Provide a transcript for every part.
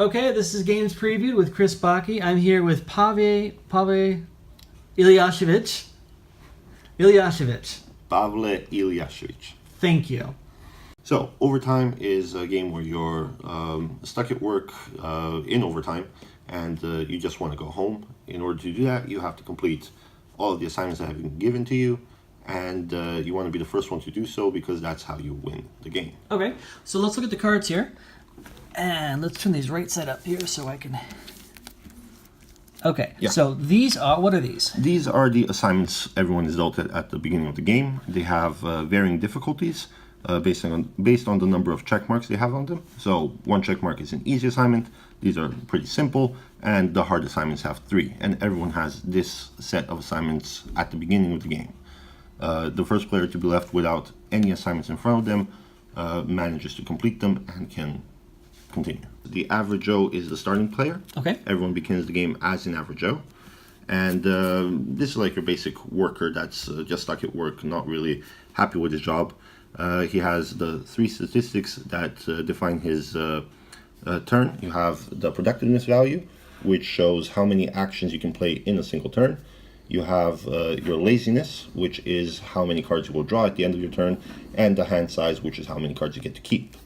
Okay, this is Games Previewed with Chris Baki. I'm here with Pavel Ilyashevich. Pavle Ilyashevich. Thank you. So, overtime is a game where you're stuck at work in overtime and you just want to go home. In order to do that, you have to complete all of the assignments that have been given to you, and you want to be the first one to do so because that's how you win the game. Okay, so let's look at the cards here. And let's turn these right side up here so I can... Okay, yeah. So these are... What are these? These are the assignments everyone is dealt at the beginning of the game. They have varying difficulties based on the number of check marks they have on them. So one check mark is an easy assignment. These are pretty simple, and the hard assignments have 3. And everyone has this set of assignments at the beginning of the game. The first player to be left without any assignments in front of them manages to complete them and can continue. The average Joe is the starting player. Okay. Everyone begins the game as an average Joe. And this is like your basic worker that's just stuck at work, not really happy with his job. He has the 3 statistics that define his turn. You have the productiveness value, which shows how many actions you can play in a single turn. You have your laziness, which is how many cards you will draw at the end of your turn, and the hand size, which is how many cards you get to keep.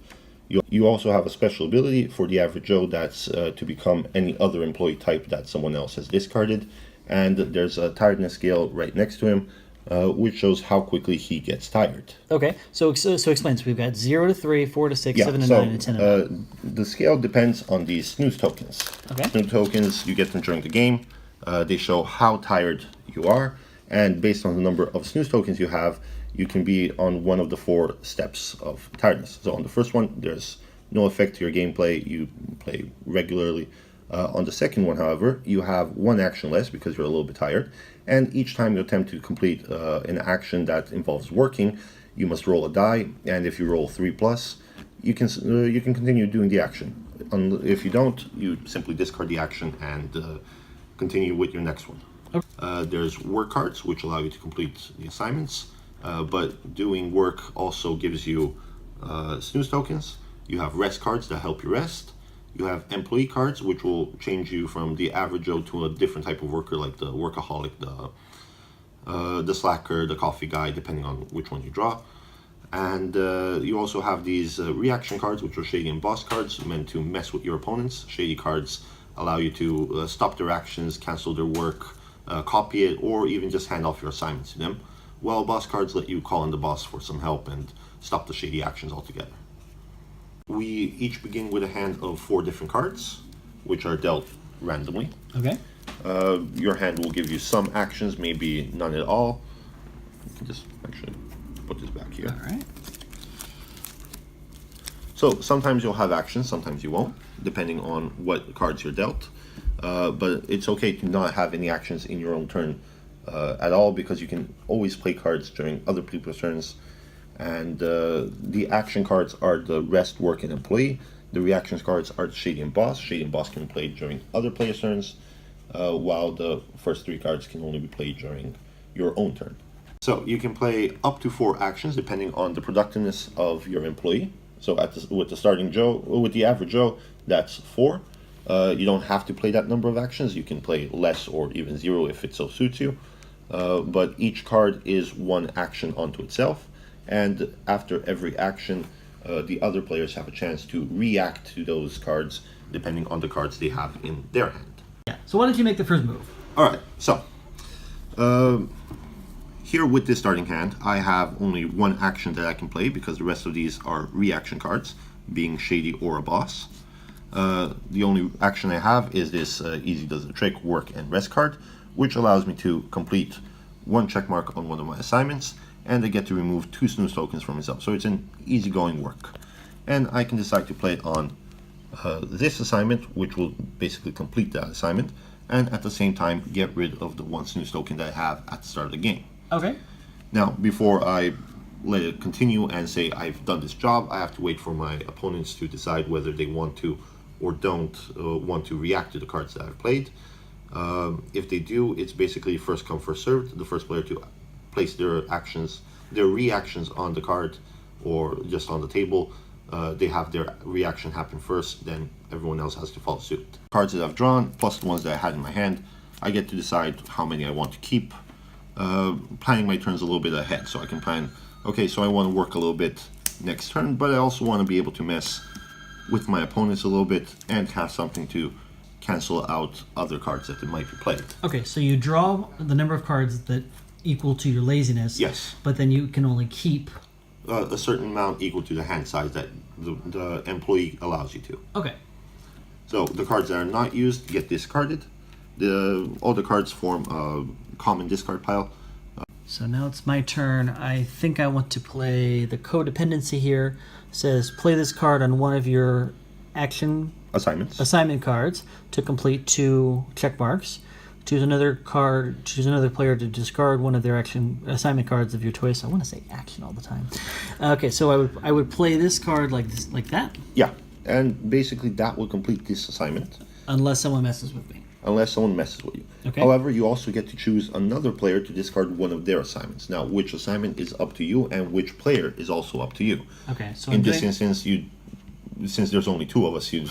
You also have a special ability for the average Joe that's to become any other employee type that someone else has discarded. And there's a tiredness scale right next to him, which shows how quickly he gets tired. Okay, so explain. So we've got 0 to 3, 4 to 6, 7 to 9, and 10 to 9. The scale depends on the snooze tokens. Okay. Snooze tokens, you get them during the game. They show how tired you are. And based on the number of snooze tokens you have, you can be on one of the 4 steps of tiredness. So on the first one, there's no effect to your gameplay. You play regularly. On the second one, however, you have 1 action less because you're a little bit tired. And each time you attempt to complete an action that involves working, you must roll a die. And if you roll 3+, you can continue doing the action. If you don't, you simply discard the action and continue with your next one. Okay. There's work cards, which allow you to complete the assignments. But doing work also gives you snooze tokens. You have rest cards that help you rest. You have employee cards, which will change you from the average Joe to a different type of worker, like the workaholic, the slacker, the coffee guy, depending on which one you draw. And you also have these reaction cards, which are shady and boss cards, meant to mess with your opponents. Shady cards allow you to stop their actions, cancel their work, copy it, or even just hand off your assignments to them. Well, boss cards let you call on the boss for some help and stop the shady actions altogether. We each begin with a hand of 4 different cards, which are dealt randomly. Okay. Your hand will give you some actions, maybe none at all. You can just actually put this back here. All right. So sometimes you'll have actions, sometimes you won't, depending on what cards you're dealt. But it's okay to not have any actions in your own turn at all, because you can always play cards during other people's turns. And the action cards are the rest, work, and employee. The reactions cards are shady and boss. Shady and boss can be played during other players' turns, while the first 3 cards can only be played during your own turn. So you can play up to 4 actions depending on the productiveness of your employee. So with the average Joe, that's 4. You don't have to play that number of actions. You can play less or even 0 if it so suits you. But each card is 1 action unto itself. And after every action, the other players have a chance to react to those cards depending on the cards they have in their hand. Yeah. So why don't you make the first move? All right. So here with this starting hand, I have only 1 action that I can play because the rest of these are reaction cards, being shady or a boss. The only action I have is this easy does the trick, work, and rest card, which allows me to complete 1 check mark on one of my assignments, and I get to remove 2 snooze tokens from myself. So it's an easygoing work. And I can decide to play it on this assignment, which will basically complete that assignment, and at the same time get rid of the 1 snooze token that I have at the start of the game. Okay. Now, before I let it continue and say I've done this job, I have to wait for my opponents to decide whether they want to or don't want to react to the cards that I've played. If they do, it's basically first come, first served. The first player to place their reactions on the card or just on the table they have their reaction happen first, then everyone else has to follow suit. Cards that I've drawn, plus the ones that I had in my hand, I get to decide how many I want to keep. Planning my turns a little bit ahead, so I can plan, okay, so I want to work a little bit next turn, but I also want to be able to mess with my opponents a little bit and have something to cancel out other cards that might be played. Okay, so you draw the number of cards that equal to your laziness. Yes. But then you can only keep a certain amount equal to the hand size that the employee allows you to. Okay. So the cards that are not used get discarded. All the cards form a common discard pile. So now it's my turn. I think I want to play the codependency here. It says play this card on one of your assignment cards to complete 2 check marks. Choose another player to discard one of their assignment cards of your choice. I want to say action all the time. Okay, so I would play this card like that. Yeah, and basically that will complete this assignment. Unless someone messes with me. Unless someone messes with you. Okay. However, you also get to choose another player to discard one of their assignments. Now, which assignment is up to you, and which player is also up to you. Okay, so in this instance, since there's only 2 of us, you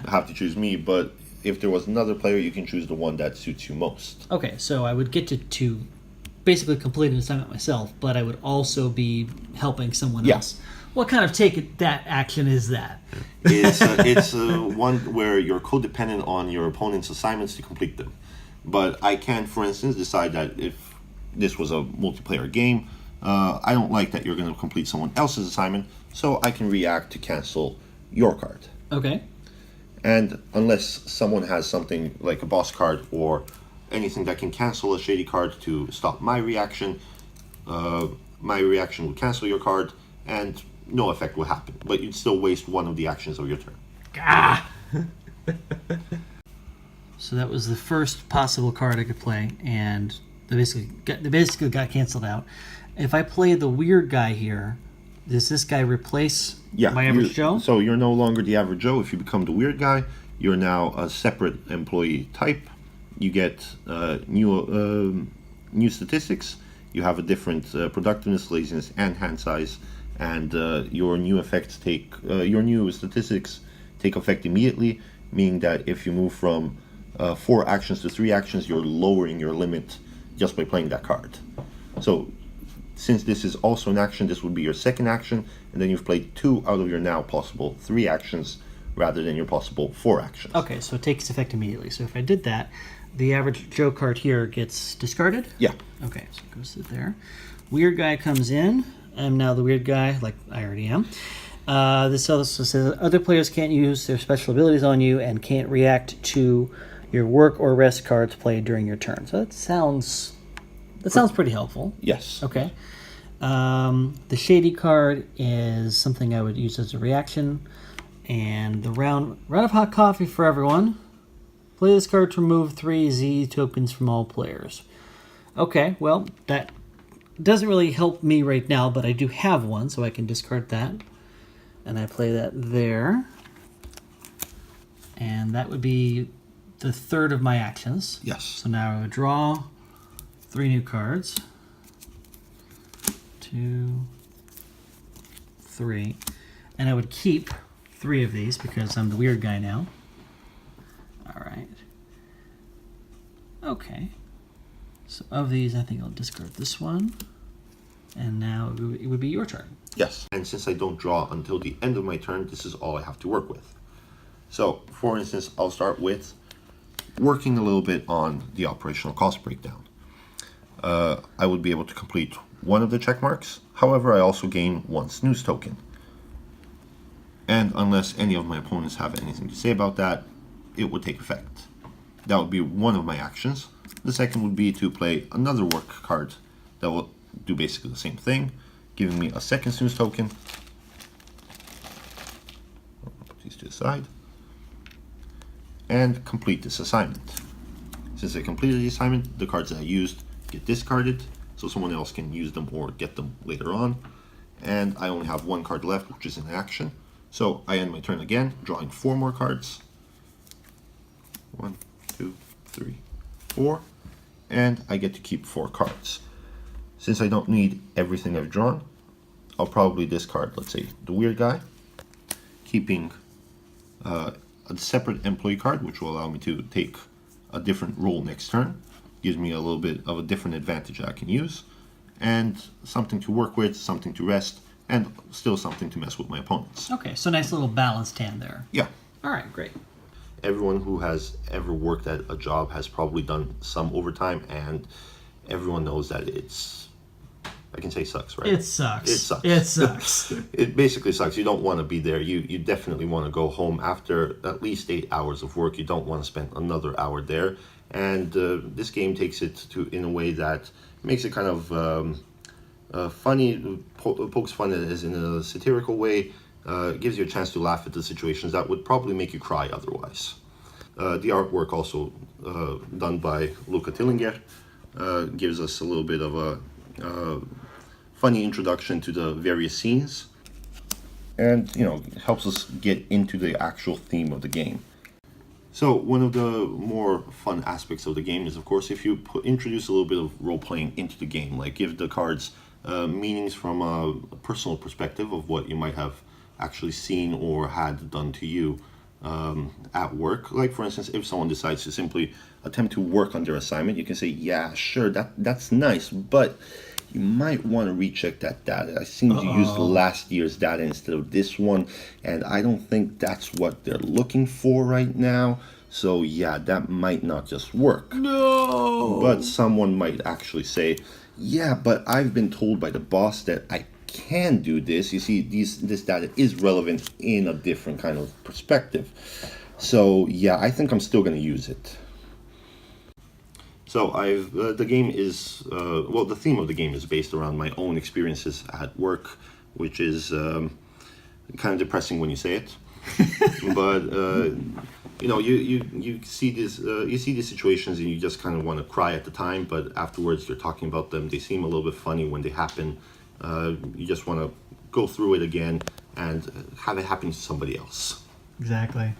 have to choose me. But if there was another player, you can choose the one that suits you most. Okay, so I would get to basically complete an assignment myself, but I would also be helping someone else. What kind of that action is that? It's one where you're codependent on your opponent's assignments to complete them. But I can, for instance, decide that if this was a multiplayer game, I don't like that you're going to complete someone else's assignment, so I can react to cancel your card. Okay. And unless someone has something like a boss card or anything that can cancel a shady card to stop my reaction will cancel your card, and no effect will happen. But you'd still waste one of the actions of your turn. Ah! So that was the first possible card I could play, and they basically got canceled out. If I play the weird guy here, does this guy replace my average Joe? So you're no longer the average Joe. If you become the weird guy, you're now a separate employee type. You get new statistics. You have a different productiveness, laziness, and hand size. And your new statistics take effect immediately, meaning that if you move from 4 actions to 3 actions, you're lowering your limit just by playing that card. So since this is also an action, this would be your second action, and then you've played 2 out of your now possible 3 actions rather than your possible 4 actions. Okay, so it takes effect immediately. So if I did that, the average Joe card here gets discarded? Yeah. Okay, so it goes to there. Weird guy comes in. I'm now the weird guy, like I already am. This also says other players can't use their special abilities on you and can't react to your work or rest cards played during your turn. So that sounds pretty helpful. Yes. Okay. The shady card is something I would use as a reaction. And the round of hot coffee for everyone. Play this card to remove 3 Z tokens from all players. Okay, well, that doesn't really help me right now, but I do have one, so I can discard that. And I play that there. And that would be the third of my actions. Yes. So now I would draw 3 new cards. 2, 3. And I would keep 3 of these because I'm the weird guy now. All right. Okay. So of these, I think I'll discard this one. And now it would be your turn. Yes. And since I don't draw until the end of my turn, this is all I have to work with. So, for instance, I'll start with working a little bit on the operational cost breakdown. I would be able to complete one of the check marks. However, I also gain 1 snooze token. And unless any of my opponents have anything to say about that, it would take effect. That would be one of my actions. The second would be to play another work card that will do basically the same thing, giving me a second snooze token. I'll put these to the side. And complete this assignment. Since I completed the assignment, the cards that I used get discarded, so someone else can use them or get them later on. And I only have 1 card left, which is an action. So I end my turn again, drawing 4 more cards. 1, 2, 3, 4. And I get to keep 4 cards. Since I don't need everything I've drawn, I'll probably discard, let's say, the weird guy. keeping a separate employee card, which will allow me to take a different role next turn. Gives me a little bit of a different advantage I can use, and something to work with, something to rest, and still something to mess with my opponents. Okay, so nice little balanced hand there. Yeah. All right, great. Everyone who has ever worked at a job has probably done some overtime, and everyone knows that I can say sucks, right? It sucks. It sucks. It sucks. It basically sucks. You don't want to be there. You definitely want to go home after at least 8 hours of work. You don't want to spend another hour there. And this game takes it in a way that makes it kind of funny, pokes fun as in a satirical way, gives you a chance to laugh at the situations that would probably make you cry otherwise. The artwork also done by Luca Tillinger gives us a little bit of a funny introduction to the various scenes, and helps us get into the actual theme of the game. So one of the more fun aspects of the game is, of course, if you introduce a little bit of role-playing into the game, like give the cards meanings from a personal perspective of what you might have actually seen or had done to you at work. Like, for instance, if someone decides to simply attempt to work on their assignment, you can say, yeah, sure, that's nice, but you might want to recheck that data. I seem to use last year's data instead of this one, and I don't think that's what they're looking for right now. So yeah, that might not just work. No! But someone might actually say, yeah, but I've been told by the boss that I can do this. You see, this data is relevant in a different kind of perspective. So yeah, I think I'm still going to use it. So the game is, the theme of the game is based around my own experiences at work, which is kind of depressing when you say it. But you see these situations and you just kind of want to cry at the time, but afterwards you're talking about them. They seem a little bit funny when they happen. You just want to go through it again and have it happen to somebody else. Exactly.